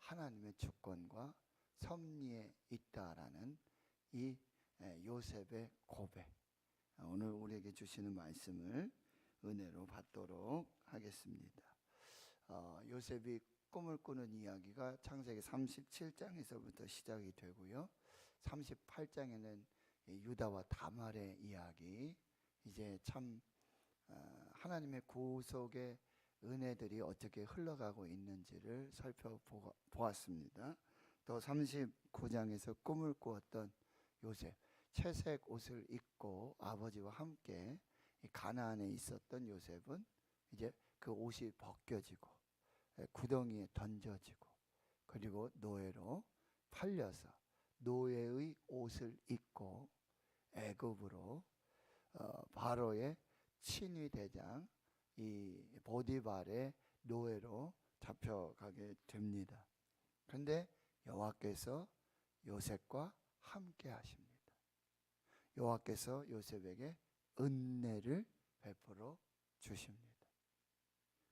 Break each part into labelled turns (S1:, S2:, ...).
S1: 하나님의 주권과 섭리에 있다라는 이 요셉의 고백, 오늘 우리에게 주시는 말씀을 은혜로 받도록 하겠습니다. 요셉이 꿈을 꾸는 이야기가 창세기 37장에서부터 시작이 되고요, 38장에는 유다와 다말의 이야기, 이제 참 하나님의 구속의 은혜들이 어떻게 흘러가고 있는지를 살펴보았습니다. 또 39장에서 꿈을 꾸었던 요셉, 채색 옷을 입고 아버지와 함께 가나안에 있었던 요셉은 이제 그 옷이 벗겨지고 구덩이에 던져지고, 그리고 노예로 팔려서 노예의 옷을 입고 애굽으로 바로의 친위 대장 이 보디발의 노예로 잡혀가게 됩니다. 그런데 여호와께서 요셉과 함께 하십니다. 여호와께서 요셉에게 은혜를 베풀어 주십니다.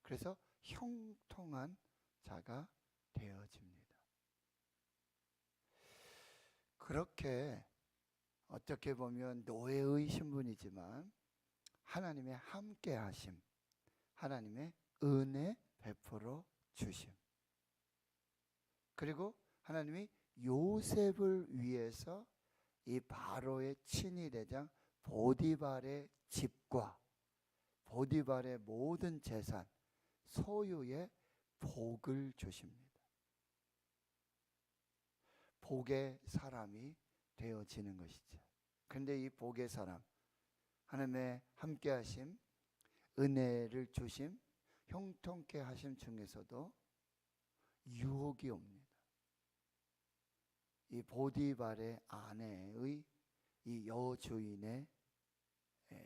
S1: 그래서 형통한 자가 되어집니다. 그렇게 어떻게 보면 노예의 신분이지만 하나님의 함께 하심, 하나님의 은혜 베풀어 주심, 그리고 하나님이 요셉을 위해서 이 바로의 친위대장 보디발의 집과 보디발의 모든 재산, 소유의 복을 주십니다. 복의 사람이 되어지는 것이죠. 그런데 이 복의 사람, 하나님의 함께 하심, 은혜를 주심, 형통케 하심 중에서도 유혹이 옵니다. 이 보디발의 아내의 이 여주인의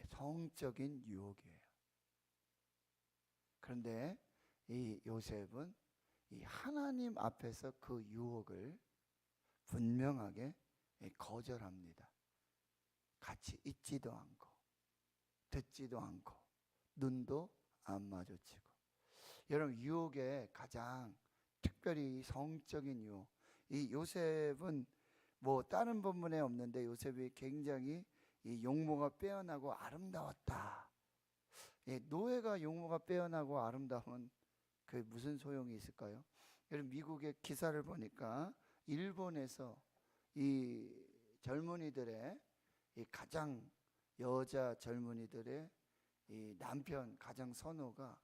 S1: 성적인 유혹이에요. 그런데 이 요셉은 이 하나님 앞에서 그 유혹을 분명하게 거절합니다. 같이 있지도 않고 듣지도 않고 눈도 안 마주치고. 여러분, 유혹의 가장 특별히 성적인 유혹, 이 요셉은 뭐 다른 본문에 없는데 요셉이 굉장히 이 용모가 빼어나고 아름다웠다. 노예가 용모가 빼어나고 아름다우면 그 무슨 소용이 있을까요? 여러분, 미국의 기사를 보니까 일본에서 이 젊은이들의 이 가장 여자 젊은이들의 이 남편 가장 선호가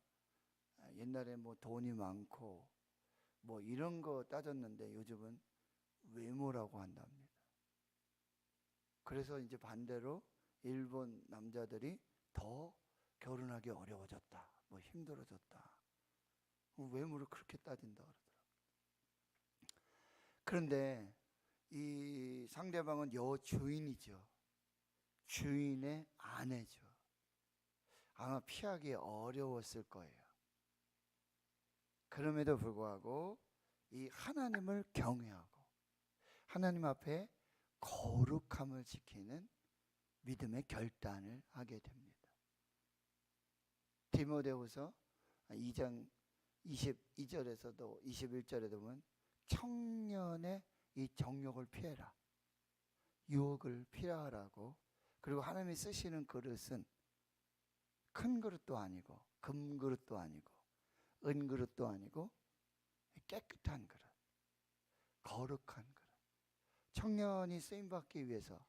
S1: 옛날에 뭐 돈이 많고 뭐 이런 거 따졌는데 요즘은 외모라고 한답니다. 그래서 이제 반대로 일본 남자들이 더 결혼하기 어려워졌다, 뭐 힘들어졌다, 외모를 그렇게 따진다 그러더라고요. 그런데 이 상대방은 여주인이죠. 주인의 아내죠. 아마 피하기 어려웠을 거예요. 그럼에도 불구하고 이 하나님을 경외하고 하나님 앞에 거룩함을 지키는 믿음의 결단을 하게 됩니다. 디모데후서 2장 22절에서도 21절에도 보면 청년의 이 정욕을 피해라, 유혹을 피하라고. 그리고 하나님이 쓰시는 그릇은 큰 그릇도 아니고 금 그릇도 아니고 은 그릇도 아니고 깨끗한 그릇, 거룩한 그릇. 청년이 쓰임받기 위해서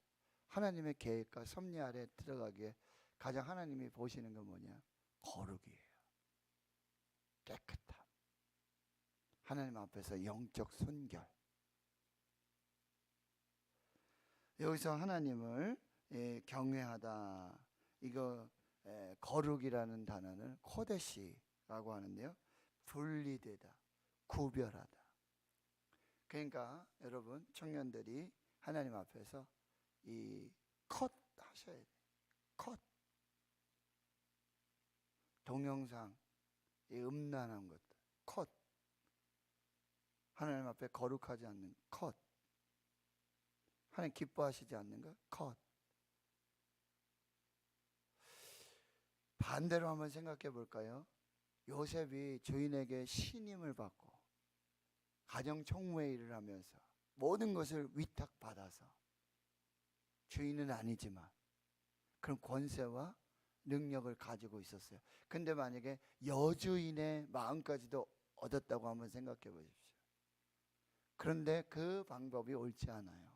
S1: 하나님의 계획과 섭리 아래 들어가기에 가장 하나님이 보시는 건 뭐냐? 거룩이에요. 깨끗함. 하나님 앞에서 영적 순결. 여기서 하나님을 경외하다, 이거 거룩이라는 단어는 코데시라고 하는데요, 분리되다, 구별하다. 그러니까 여러분, 청년들이 하나님 앞에서 이 컷 하셔야 돼요. 컷. 동영상, 이 음란한 것들 컷. 하나님 앞에 거룩하지 않는 컷. 하나님 기뻐하시지 않는 것 컷. 반대로 한번 생각해 볼까요? 요셉이 주인에게 신임을 받고 가정 총무회의를 하면서 모든 것을 위탁받아서 주인은 아니지만 그런 권세와 능력을 가지고 있었어요. 근데 만약에 여주인의 마음까지도 얻었다고 한번 생각해 보십시오. 그런데 그 방법이 옳지 않아요.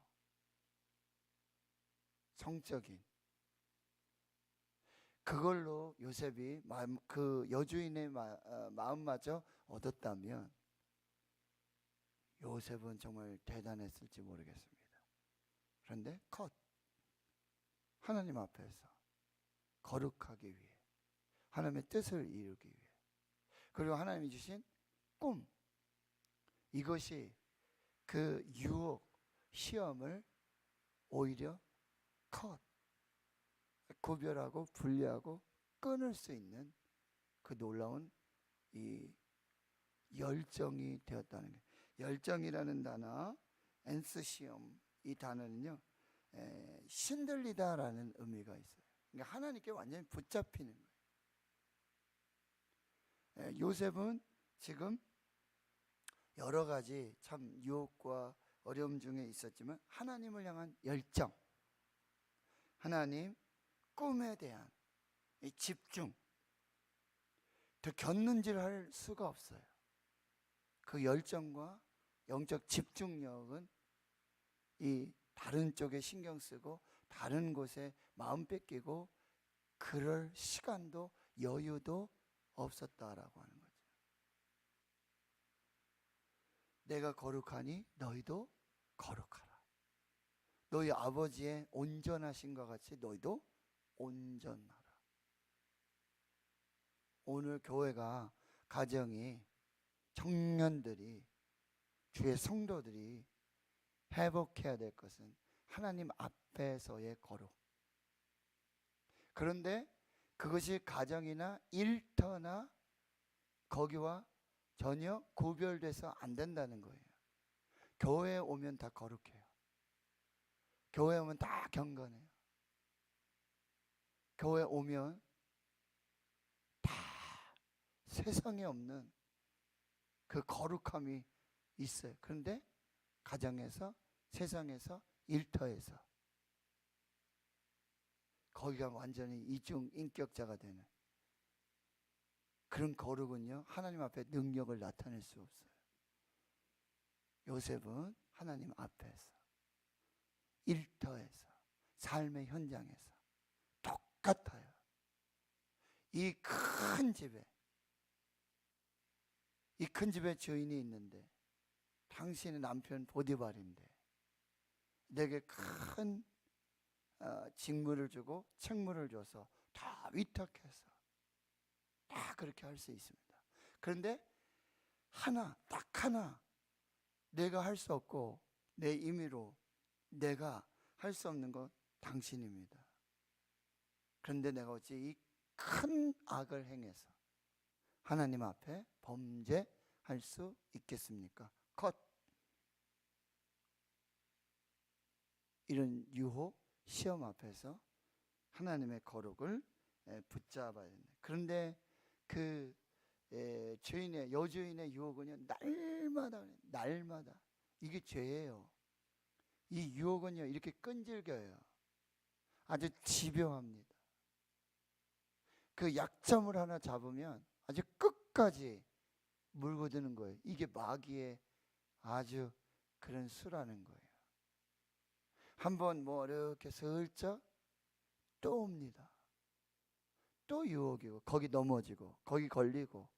S1: 성적인 그걸로 요셉이 그 여주인의 마음마저 얻었다면 요셉은 정말 대단했을지 모르겠습니다. 그런데 하나님 앞에서 거룩하기 위해, 하나님의 뜻을 이루기 위해, 그리고 하나님이 주신 꿈, 이것이 그 유혹, 시험을 오히려 구별하고 분리하고 끊을 수 있는 그 놀라운 이 열정이 되었다는 거예요. 열정이라는 단어, 엔스시엄, 이 단어는요, 신들리다라는 의미가 있어요. 그러니까 하나님께 완전히 붙잡히는 거예요. 요셉은 지금 여러 가지 참 유혹과 어려움 중에 있었지만 하나님을 향한 열정, 하나님 꿈에 대한 이 집중, 더 견눈질 할 수가 없어요. 그 열정과 영적 집중력은 이 다른 쪽에 신경 쓰고 다른 곳에 마음 뺏기고 그럴 시간도 여유도 없었다라고 하는 거죠. 내가 거룩하니 너희도 거룩하라. 너희 아버지의 온전하신과 같이 너희도 온전하라. 오늘 교회가, 가정이, 청년들이, 주의 성도들이 회복해야 될 것은 하나님 앞에서의 거룩. 그런데 그것이 가정이나 일터나 거기와 전혀 구별돼서 안 된다는 거예요. 교회에 오면 다 거룩해요. 교회에 오면 다 경건해요. 교회에 오면 다 세상에 없는 그 거룩함이 있어요. 그런데 가정에서, 세상에서, 일터에서 거기가 완전히 이중 인격자가 되는 그런 거룩은요, 하나님 앞에 능력을 나타낼 수 없어요. 요셉은 하나님 앞에서, 일터에서, 삶의 현장에서 똑같아요. 이 큰 집에, 이 큰 집에 주인이 있는데 당신의 남편 보디발인데 내게 큰 직무를 주고 책무를 줘서 다 위탁해서 다 그렇게 할 수 있습니다. 그런데 딱 하나 내가 할 수 없고 내 임의로 내가 할 수 없는 건 당신입니다. 그런데 내가 어찌 이 큰 악을 행해서 하나님 앞에 범죄할 수 있겠습니까? 이런 유혹, 시험 앞에서 하나님의 거룩을 붙잡아야 된다. 그런데 그 여주인의 유혹은요, 날마다 이게 죄예요. 이 유혹은요, 이렇게 끈질겨요. 아주 집요합니다. 그 약점을 하나 잡으면 아주 끝까지 물고 드는 거예요. 이게 마귀의 아주 그런 수라는 거예요. 한번 뭐 이렇게 슬쩍 또 옵니다. 또 유혹이고 거기 넘어지고 거기 걸리고,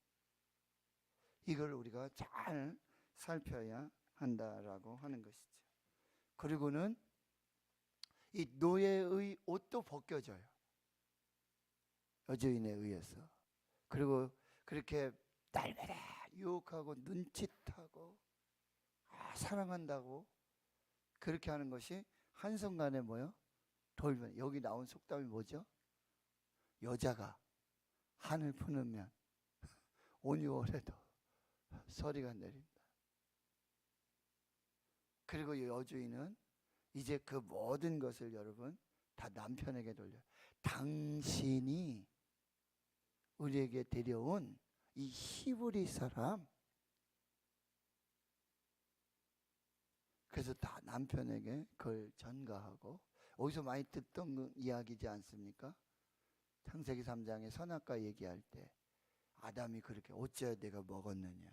S1: 이걸 우리가 잘 살펴야 한다라고 하는 것이죠. 그리고는 이 노예의 옷도 벗겨져요. 여주인에 의해서. 그리고 그렇게 날마다 유혹하고 눈짓하고 사랑한다고 그렇게 하는 것이 한순간에 돌변. 여기 나온 속담이 뭐죠? 여자가 한을 품으면 온 6월에도 서리가 내린다. 그리고 여주인은 이제 그 모든 것을 여러분 다 남편에게 돌려요. 당신이 우리에게 데려온 이 히브리 사람, 그래서 다 남편에게 그걸 전가하고, 어디서 많이 듣던 이야기지 않습니까? 창세기 3장에 선악과 얘기할 때 아담이 그렇게 어찌하여 내가 먹었느냐,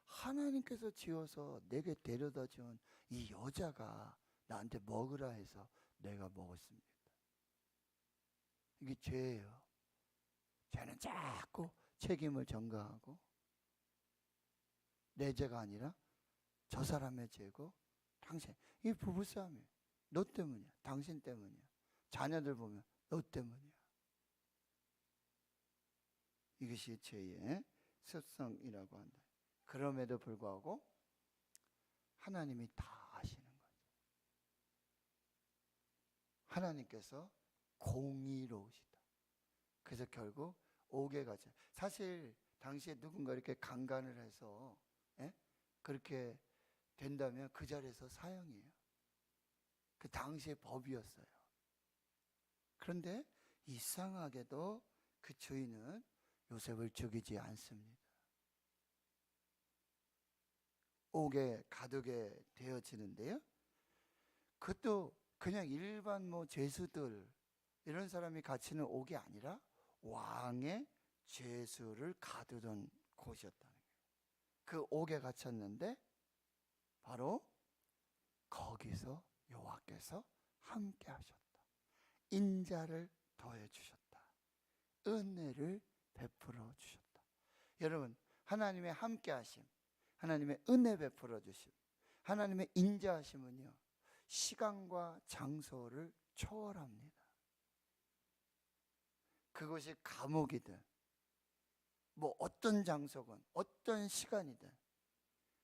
S1: 하나님께서 지어서 내게 데려다 준 이 여자가 나한테 먹으라 해서 내가 먹었습니다. 이게 죄예요. 죄는 자꾸 책임을 전가하고, 내 죄가 아니라 저 사람의 죄고, 당신, 이 부부싸움이에요. 너 때문이야. 당신 때문이야. 자녀들 보면 너 때문이야. 이것이 죄의 습성이라고 한다. 그럼에도 불구하고 하나님이 다 아시는 거죠. 하나님께서 공의로우시다. 그래서 결국 옥에 갇혀. 사실 당시에 누군가 이렇게 강간을 해서 그렇게 된다면 그 자리에서 사형이에요. 그 당시의 법이었어요. 그런데 이상하게도 그 주인은 요셉을 죽이지 않습니다. 옥에 가두게 되어지는데요. 그것도 그냥 일반 죄수들 이런 사람이 갇히는 옥이 아니라 왕의 죄수를 가두던 곳이었다는 거예요. 그 옥에 갇혔는데 바로 거기서 여호와께서 함께 하셨다. 인자를 더해 주셨다. 은혜를 베풀어 주셨다. 여러분, 하나님의 함께 하심, 하나님의 은혜 베풀어 주심, 하나님의 인자하심은요, 시간과 장소를 초월합니다. 그것이 감옥이든 어떤 장소건 어떤 시간이든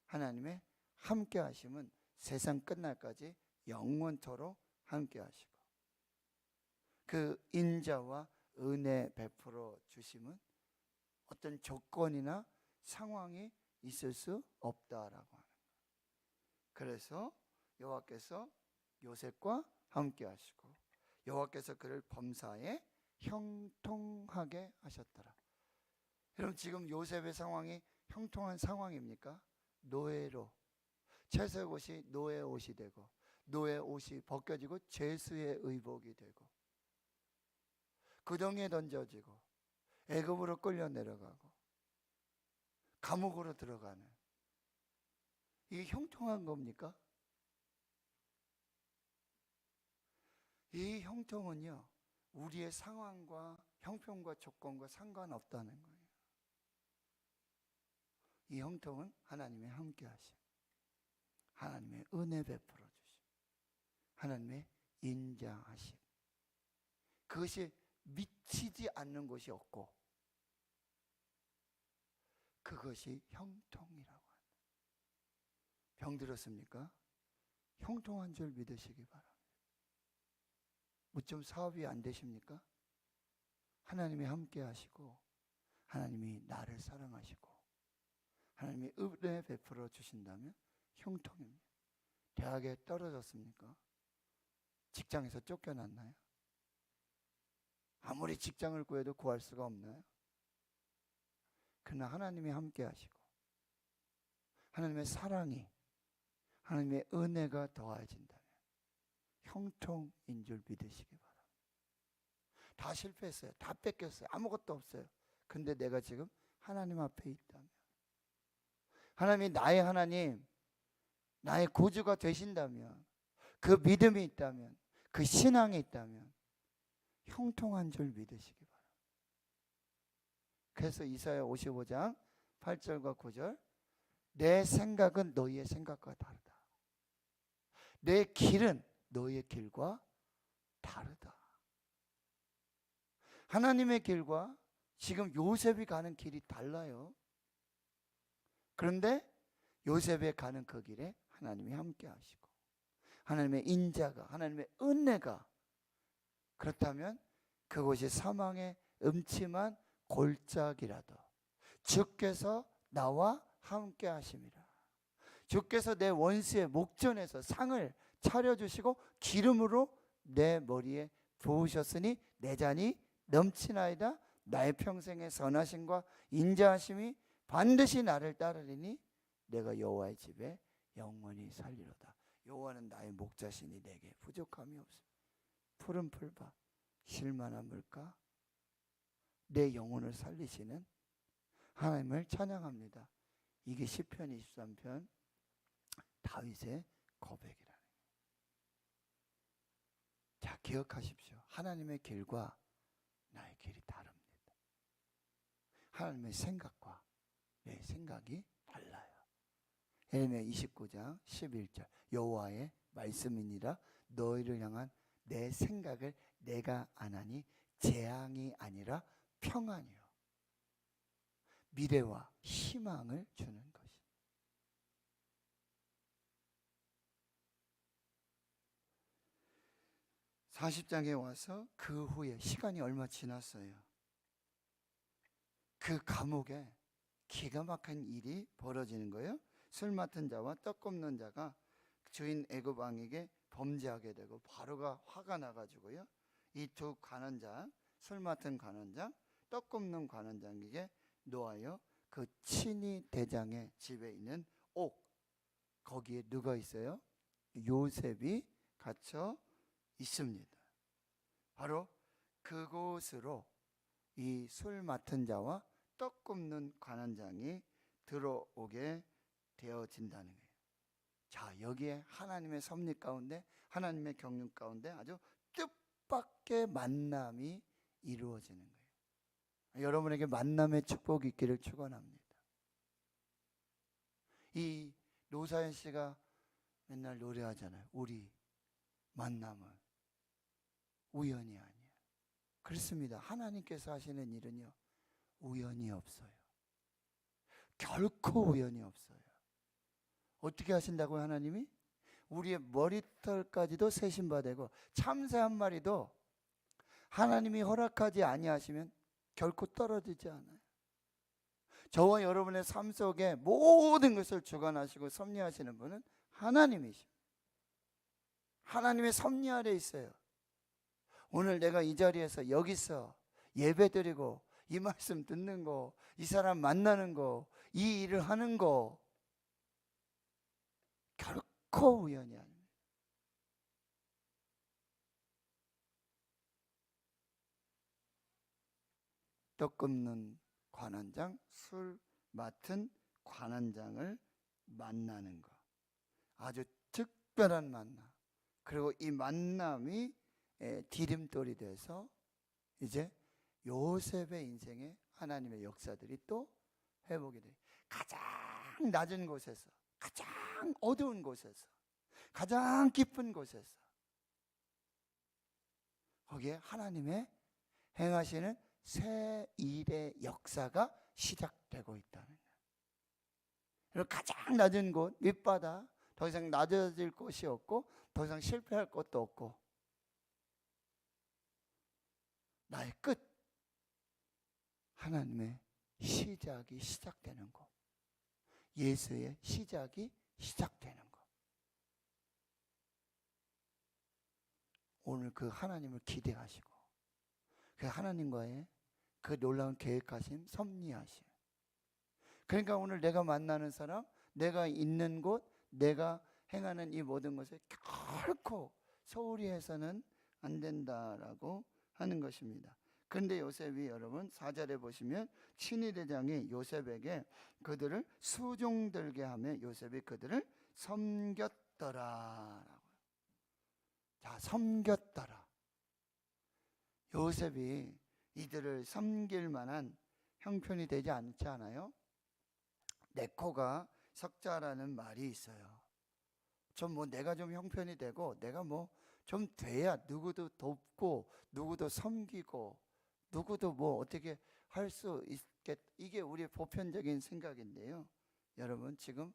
S1: 하나님의 함께 하심은 세상 끝날까지 영원토록 함께 하시고, 그 인자와 은혜 베풀어 주심은 어떤 조건이나 상황이 있을 수 없다라고 하는 거예요. 그래서 여호와께서 요셉과 함께 하시고 여호와께서 그를 범사에 형통하게 하셨더라. 여러분, 지금 요셉의 상황이 형통한 상황입니까? 노예로, 채색 옷이 노예 옷이 되고, 노예 옷이 벗겨지고 죄수의 의복이 되고, 구덩이에 던져지고, 애굽으로 끌려 내려가고, 감옥으로 들어가는, 이게 형통한 겁니까? 이 형통은요, 우리의 상황과 형편과 조건과 상관없다는 거예요. 이 형통은 하나님의 함께 하심, 하나님의 은혜 베풀어 주심, 하나님의 인자하심, 그것이 미치지 않는 것이 없고 그것이 형통이라고 한다. 병들었습니까? 형통한 줄 믿으시기 바랍니다. 무좀 사업이 안 되십니까? 하나님이 함께 하시고 하나님이 나를 사랑하시고 하나님이 은혜 베풀어 주신다면 형통입니다. 대학에 떨어졌습니까? 직장에서 쫓겨났나요? 아무리 직장을 구해도 구할 수가 없나요? 그러나 하나님이 함께 하시고 하나님의 사랑이, 하나님의 은혜가 더해진다면 형통인 줄 믿으시기 바랍니다. 다 실패했어요. 다 뺏겼어요. 아무것도 없어요. 근데 내가 지금 하나님 앞에 있다면, 하나님이 나의 하나님, 나의 구주가 되신다면, 그 믿음이 있다면, 그 신앙이 있다면 형통한 줄 믿으시기 바랍니다. 그래서 이사야 55장 8절과 9절, 내 생각은 너희의 생각과 다르다. 내 길은 너희의 길과 다르다. 하나님의 길과 지금 요셉이 가는 길이 달라요. 그런데 요셉이 가는 그 길에 하나님이 함께 하시고 하나님의 인자가, 하나님의 은혜가, 그렇다면 그곳이 사망의 음침한 골짜기라도 주께서 나와 함께 하심이라. 주께서 내 원수의 목전에서 상을 차려주시고 기름으로 내 머리에 부으셨으니 내 잔이 넘치나이다. 나의 평생의 선하심과 인자하심이 반드시 나를 따르리니 내가 여호와의 집에 영원히 살리로다. 여호와는 나의 목자시니 내게 부족함이 없어. 푸른 풀밭 쉴만한 물가, 내 영혼을 살리시는 하나님을 찬양합니다. 이게 시편 23편 다윗의 고백이라는 거예요. 자, 기억하십시오. 하나님의 길과 나의 길이 다릅니다. 하나님의 생각과 내 생각이 달라요. 예레미야 29장 11절 여호와의 말씀이니라 너희를 향한 내 생각을 내가 아나니 재앙이 아니라 평안이요 미래와 희망을 주는 것입니다. 40장에 와서 그 후에 시간이 얼마 지났어요. 그 감옥에 기가 막힌 일이 벌어지는 거예요. 술 맡은 자와 떡 굽는 자가 주인 애굽 왕에게 범죄하게 되고 바로가 화가 나가지고요. 이 두 관원장, 술 맡은 관원장, 떡 굽는 관원장에게 놓아요. 그 친위 대장의 집에 있는 옥, 거기에 누가 있어요? 요셉이 갇혀 있습니다. 바로 그곳으로 이 술 맡은 자와 떡 굽는 관원장이 들어오게 되어진다는 거예요. 자, 여기에 하나님의 섭리 가운데, 하나님의 경륜 가운데 아주 뜻밖의 만남이 이루어지는 거예요. 여러분에게 만남의 축복이 있기를 축원합니다. 이 노사연 씨가 맨날 노래하잖아요. 우리 만남은 우연이 아니야. 그렇습니다. 하나님께서 하시는 일은요, 우연이 없어요. 결코 우연이 없어요. 어떻게 하신다고요, 하나님이? 우리의 머리털까지도 세심받고 참새 한 마리도 하나님이 허락하지 아니하시면 결코 떨어지지 않아요. 저와 여러분의 삶 속에 모든 것을 주관하시고 섭리하시는 분은 하나님이십니다. 하나님의 섭리 아래 있어요. 오늘 내가 이 자리에서 여기서 예배드리고 이 말씀 듣는 거, 이 사람 만나는 거, 이 일을 하는 거 결코 우연이 아닙니다. 떡 굽는 관원장, 술 맡은 관원장을 만나는 것, 아주 특별한 만남. 그리고 이 만남이 디딤돌이 돼서 이제 요셉의 인생에 하나님의 역사들이 또 회복이 돼요. 가장 낮은 곳에서, 가장 어두운 곳에서, 가장 깊은 곳에서 거기에 하나님의 행하시는 새 일의 역사가 시작되고 있다는 거예요. 그리고 가장 낮은 곳, 밑바닥, 더 이상 낮아질 곳이 없고 더 이상 실패할 것도 없고 나의 끝, 하나님의 시작이 시작되는 곳, 예수의 시작이 시작되는 곳. 오늘 그 하나님을 기대하시고 그 하나님과의 그 놀라운 계획하심, 섭리하심. 그러니까 오늘 내가 만나는 사람, 내가 있는 곳, 내가 행하는 이 모든 것을 결코 소홀히 해서는 안 된다라고 하는 것입니다. 그런데 요셉이 여러분 4절에 보시면 친위대장이 요셉에게 그들을 수종들게 하며 요셉이 그들을 섬겼더라. 자, 섬겼더라. 요셉이 이들을 섬길 만한 형편이 되지 않지 않아요? 네코가 석자라는 말이 있어요. 내가 좀 형편이 되고 내가 좀 돼야 누구도 돕고 누구도 섬기고 누구도 어떻게 할 수 있겠, 이게 우리의 보편적인 생각인데요. 여러분, 지금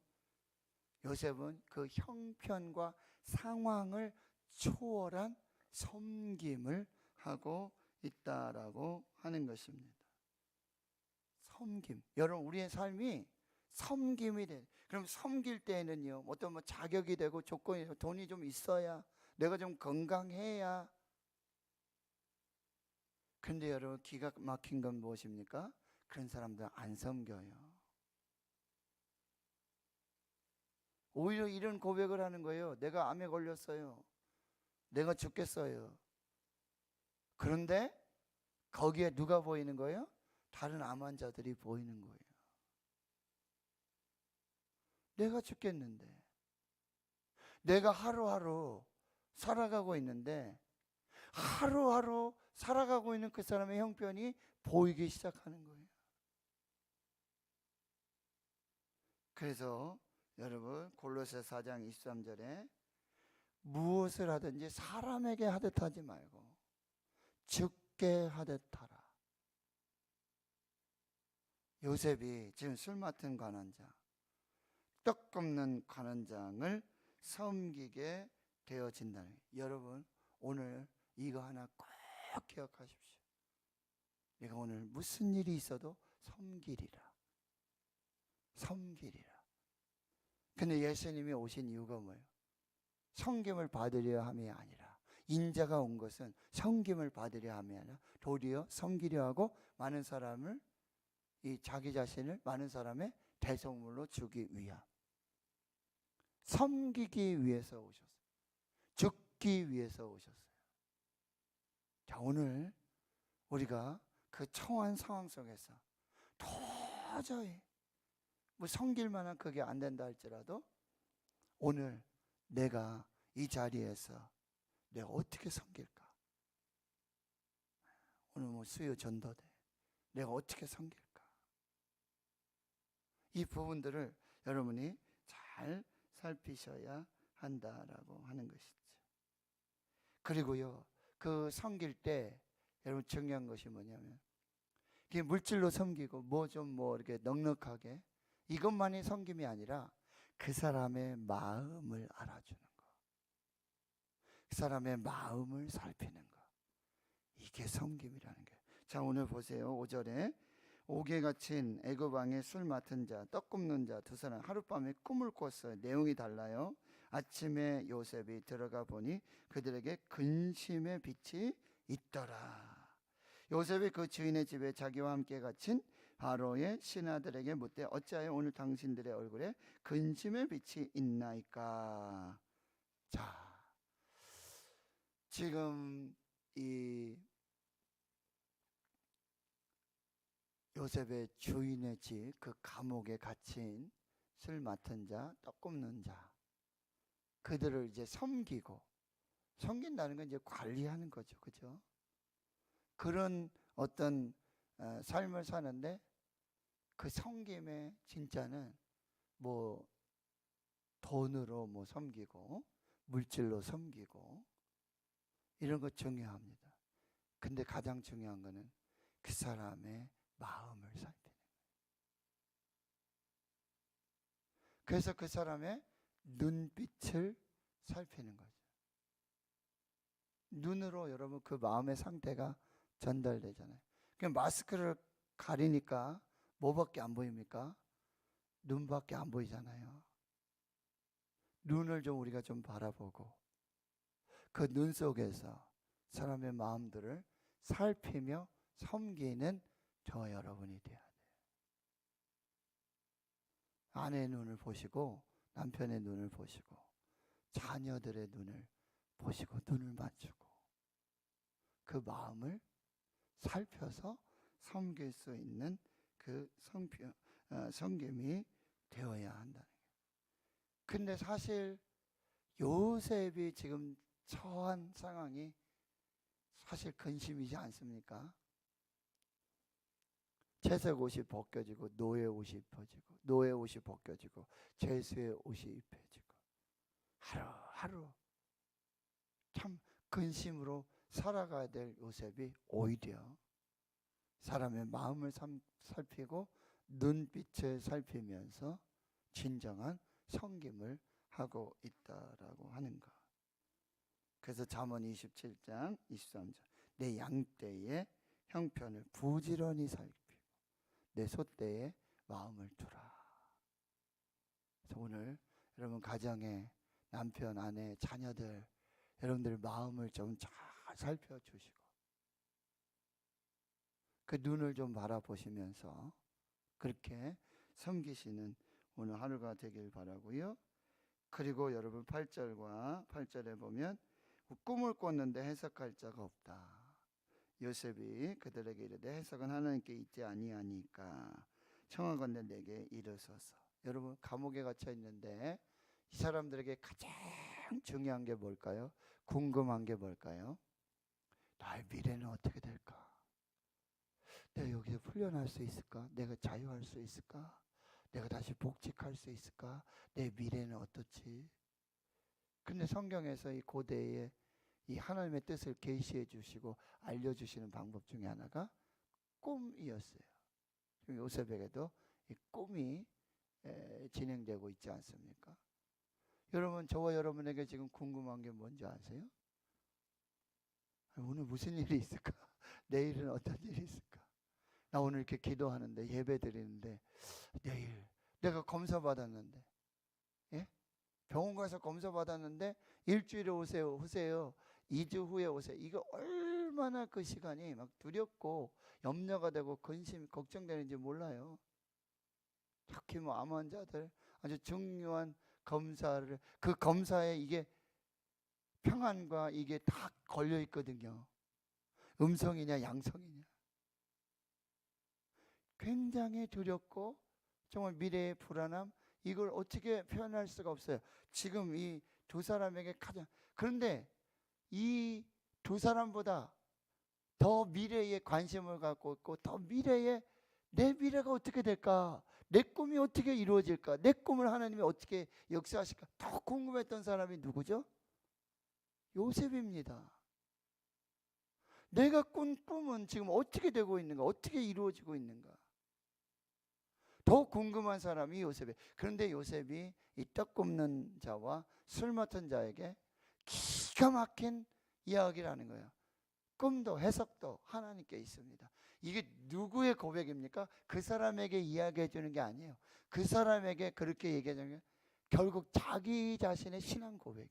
S1: 요셉은 그 형편과 상황을 초월한 섬김을 하고 있다라고 하는 것입니다. 섬김. 여러분, 우리의 삶이 섬김이 돼. 그럼 섬길 때에는요, 어떤 자격이 되고 조건이 되고 돈이 좀 있어야, 내가 좀 건강해야. 근데 여러분, 기가 막힌 건 무엇입니까? 그런 사람들 안 섬겨요. 오히려 이런 고백을 하는 거예요. 내가 암에 걸렸어요. 내가 죽겠어요. 그런데 거기에 누가 보이는 거예요? 다른 암 환자들이 보이는 거예요. 내가 죽겠는데, 내가 하루하루 살아가고 있는데 하루하루 살아가고 있는 그 사람의 형편이 보이기 시작하는 거예요. 그래서 여러분 골로새 4장 23절에 무엇을 하든지 사람에게 하듯 하지 말고 주께 하듯 하라. 요셉이 지금 술 맡은 관원장, 떡 굽는 관원장을 섬기게 되어진다는 거예요. 여러분 오늘 이거 하나 꼭 기억하십시오. 내가 오늘 무슨 일이 있어도 섬기리라. 섬기리라. 근데 예수님이 오신 이유가 뭐예요? 섬김을 받으려 함이 아니라, 인자가 온 것은 섬김을 받으려 함이 아니라 도리어 섬기려 하고 많은 사람을, 이 자기 자신을 많은 사람의 대속물로 주기 위함. 섬기기 위해서 오셨어요. 죽기 위해서 오셨어요. 자, 오늘 우리가 그 처한 상황 속에서 도저히 뭐 섬길 만한 그게 안 된다 할지라도 오늘 내가 이 자리에서 내가 어떻게 섬길까? 오늘 뭐 수요 전도대 내가 어떻게 섬길까? 이 부분들을 여러분이 잘 살피셔야 한다라고 하는 것이죠. 그리고요, 그 섬길 때 여러분 중요한 것이 뭐냐면, 이게 물질로 섬기고 뭐 좀 뭐 이렇게 넉넉하게 이것만이 섬김이 아니라 그 사람의 마음을 알아주는 거, 그 사람의 마음을 살피는 거, 이게 섬김이라는 거예요. 자, 오늘 보세요. 5절에 옥에 갇힌 애굽 왕의 술 맡은 자, 떡 굽는 자 두 사람 하룻밤에 꿈을 꿨어요. 내용이 달라요. 아침에 요셉이 들어가 보니 그들에게 근심의 빛이 있더라. 요셉이 그 주인의 집에 자기와 함께 갇힌 바로의 신하들에게 묻되 어찌하여 오늘 당신들의 얼굴에 근심의 빛이 있나이까? 자, 지금 이 요셉의 주인의 집, 그 감옥에 갇힌 술 맡은 자, 떡 굽는 자, 그들을 이제 섬기고, 섬긴다는 건 이제 관리하는 거죠, 그죠? 그런 어떤 삶을 사는데 그 섬김의 진짜는 뭐 돈으로 뭐 섬기고 물질로 섬기고 이런 거 중요합니다. 근데 가장 중요한 거는 그 사람의 마음을 살피는 거예요. 그래서 그 사람의 눈빛을 살피는 거죠. 눈으로 여러분 그 마음의 상태가 전달되잖아요. 그냥 마스크를 가리니까 뭐밖에 안 보입니까? 눈밖에 안 보이잖아요. 눈을 좀 우리가 좀 바라보고 그 눈 속에서 사람의 마음들을 살피며 섬기는 저 여러분이 돼야 돼요. 아내의 눈을 보시고 남편의 눈을 보시고 자녀들의 눈을 보시고 눈을 맞추고 그 마음을 살펴서 섬길 수 있는 그 섬김이 되어야 한다는 거예요. 근데 사실 요셉이 지금 처한 상황이 사실 근심이지 않습니까? 채색 옷이 벗겨지고 노예 옷이 입혀지고 노예 옷이 벗겨지고 죄수의 옷이 입혀지고 하루하루 참 근심으로 살아가야 될 요셉이 오히려 사람의 마음을 살피고 눈빛을 살피면서 진정한 섬김을 하고 있다라고 하는 것. 그래서 잠언 27장 23절 내 양떼의 형편을 부지런히 살피고 내 소떼의 마음을 두라. 그래서 오늘 여러분 가정에 남편, 아내, 자녀들 여러분들 마음을 좀 잘 살펴주시고 그 눈을 좀 바라보시면서 그렇게 섬기시는 오늘 하루가 되길 바라고요. 그리고 여러분 8절에 보면 꿈을 꿨는데 해석할 자가 없다. 요셉이 그들에게 이르되 해석은 하나님께 있지 아니하니까 청하건대 내게 이르소서. 여러분 감옥에 갇혀 있는데 이 사람들에게 가장 중요한 게 뭘까요? 궁금한 게 뭘까요? 나의 미래는 어떻게 될까? 내가 여기서 풀려날 수 있을까? 내가 자유할 수 있을까? 내가 다시 복직할 수 있을까? 내 미래는 어떻지? 근데 성경에서 이 고대에 이 하나님의 뜻을 계시해 주시고 알려주시는 방법 중에 하나가 꿈이었어요. 지금 요셉에게도 이 꿈이 진행되고 있지 않습니까? 여러분, 저와 여러분에게 지금 궁금한 게 뭔지 아세요? 오늘 무슨 일이 있을까? 내일은 어떤 일이 있을까? 나 오늘 이렇게 기도하는데 예배 드리는데 내일 내가 검사 받았는데, 예? 병원 가서 검사 받았는데 일주일에 오세요. 2주 후에 오세요. 이거 얼마나 그 시간이 막 두렵고 염려가 되고 근심 걱정되는지 몰라요. 특히 뭐 암 환자들 아주 중요한 검사를, 그 검사에 이게 평안과 이게 다 걸려 있거든요. 음성이냐 양성이냐. 굉장히 두렵고 정말 미래의 불안함, 이걸 어떻게 표현할 수가 없어요. 지금 이 두 사람에게 가장, 그런데 이 두 사람보다 더 미래에 관심을 갖고 있고 더 미래에 내 미래가 어떻게 될까, 내 꿈이 어떻게 이루어질까, 내 꿈을 하나님이 어떻게 역사하실까 더 궁금했던 사람이 누구죠? 요셉입니다. 내가 꾼 꿈은 지금 어떻게 되고 있는가, 어떻게 이루어지고 있는가, 더 궁금한 사람이 요셉이에요. 그런데 요셉이 이 떡 굽는 자와 술 맡은 자에게 기가 막힌 이야기를 하는 거예요. 꿈도 해석도 하나님께 있습니다. 이게 누구의 고백입니까? 그 사람에게 이야기해 주는 게 아니에요. 그 사람에게 그렇게 얘기해 주는 게 결국 자기 자신의 신앙 고백이에요.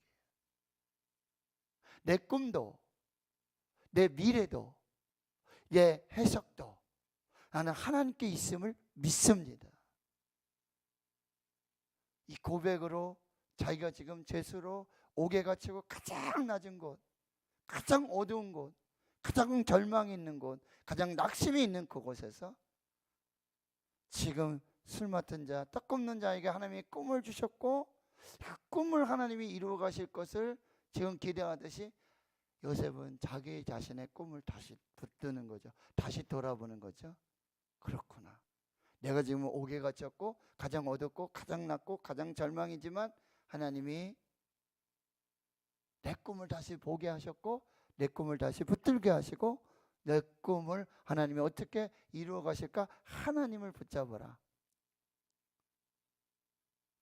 S1: 내 꿈도 내 미래도 내 해석도 나는 하나님께 있음을 믿습니다. 이 고백으로 자기가 지금 죄수로 옥에 갇히고 가장 낮은 곳, 가장 어두운 곳, 가장 절망이 있는 곳, 가장 낙심이 있는 그곳에서 지금 술 맡은 자, 떡 굽는 자에게 하나님이 꿈을 주셨고 그 꿈을 하나님이 이루어 가실 것을 지금 기대하듯이 요셉은 자기 자신의 꿈을 다시 붙드는 거죠. 다시 돌아보는 거죠. 그렇구나. 내가 지금 옥에 갇혔고 가장 어둡고 가장 낮고 가장 절망이지만 하나님이 내 꿈을 다시 보게 하셨고 내 꿈을 다시 붙들게 하시고 내 꿈을 하나님이 어떻게 이루어 가실까, 하나님을 붙잡아라.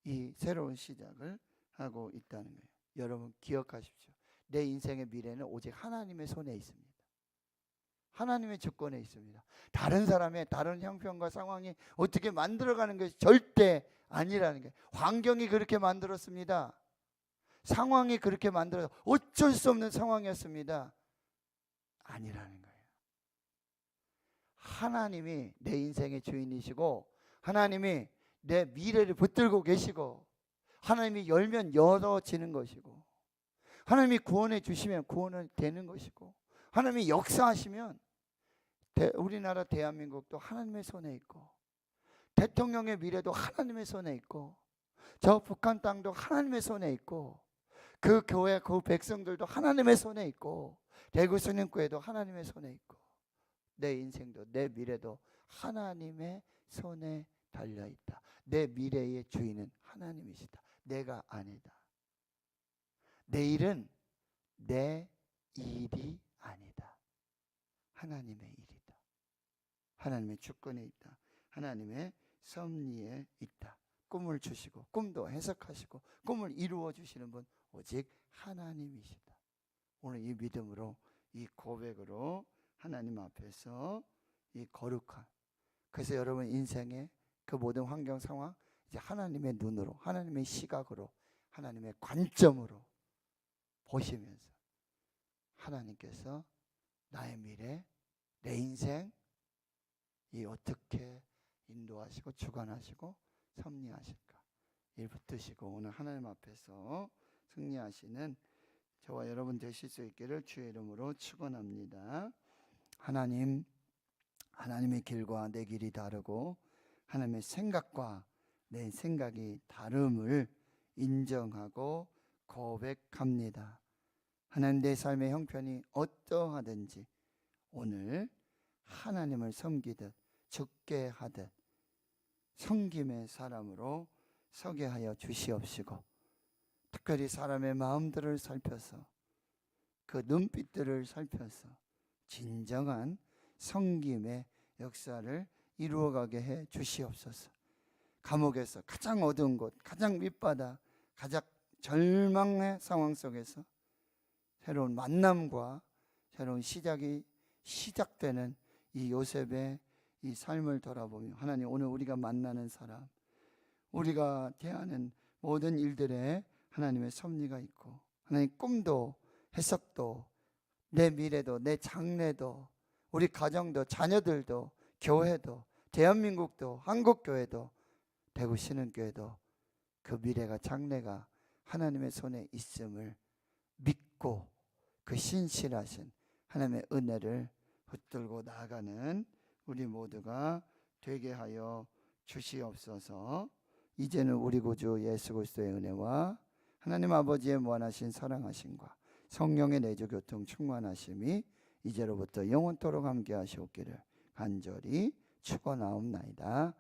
S1: 이 새로운 시작을 하고 있다는 거예요. 여러분 기억하십시오. 내 인생의 미래는 오직 하나님의 손에 있습니다. 하나님의 주권에 있습니다. 다른 사람의 다른 형편과 상황이 어떻게 만들어가는 것이 절대 아니라는 거예요. 환경이 그렇게 만들었습니다. 상황이 그렇게 만들어서 어쩔 수 없는 상황이었습니다. 아니라는 거예요. 하나님이 내 인생의 주인이시고 하나님이 내 미래를 붙들고 계시고 하나님이 열면 열어지는 것이고 하나님이 구원해 주시면 구원은 되는 것이고 하나님이 역사하시면 우리나라 대한민국도 하나님의 손에 있고 대통령의 미래도 하나님의 손에 있고 저 북한 땅도 하나님의 손에 있고 그 교회 그 백성들도 하나님의 손에 있고 대구 수능교회도 하나님의 손에 있고 내 인생도 내 미래도 하나님의 손에 달려있다. 내 미래의 주인은 하나님이시다. 내가 아니다. 내일은 내 일이 아니다. 하나님의 일이다. 하나님의 주권에 있다. 하나님의 섭리에 있다. 꿈을 주시고 꿈도 해석하시고 꿈을 이루어 주시는 분 오직 하나님이시다. 오늘 이 믿음으로 이 고백으로 하나님 앞에서 이 거룩한, 그래서 여러분 인생의 그 모든 환경 상황 이제 하나님의 눈으로 하나님의 시각으로 하나님의 관점으로 보시면서 하나님께서 나의 미래 내 인생 이 어떻게 인도하시고 주관하시고 섭리하실까, 일 붙드시고 오늘 하나님 앞에서 승리하시는 저와 여러분 되실 수 있기를 주의 이름으로 축원합니다. 하나님의 길과 내 길이 다르고 하나님의 생각과 내 생각이 다름을 인정하고 고백합니다. 하나님, 내 삶의 형편이 어떠하든지 오늘 하나님을 섬기듯 죽게 하듯 섬김의 사람으로 서게 하여 주시옵시고, 특별히 사람의 마음들을 살펴서 그 눈빛들을 살펴서 진정한 섬김의 역사를 이루어가게 해 주시옵소서. 감옥에서 가장 어두운 곳, 가장 밑바닥, 가장 절망의 상황 속에서 새로운 만남과 새로운 시작이 시작되는 이 요셉의 이 삶을 돌아보며, 하나님, 오늘 우리가 만나는 사람, 우리가 대하는 모든 일들에 하나님의 섭리가 있고, 하나님, 꿈도 해석도 내 미래도 내 장래도 우리 가정도 자녀들도 교회도 대한민국도 한국교회도 대구 신흥교회도 그 미래가 장래가 하나님의 손에 있음을 믿고 그 신실하신 하나님의 은혜를 붙들고 나아가는 우리 모두가 되게 하여 주시옵소서. 이제는 우리 구주 예수 그리스도의 은혜와 하나님 아버지의 무한하신 사랑하심과 성령의 내주 교통 충만하심이 이제로부터 영원토록 함께 하시옵기를 간절히 축원하옵나이다.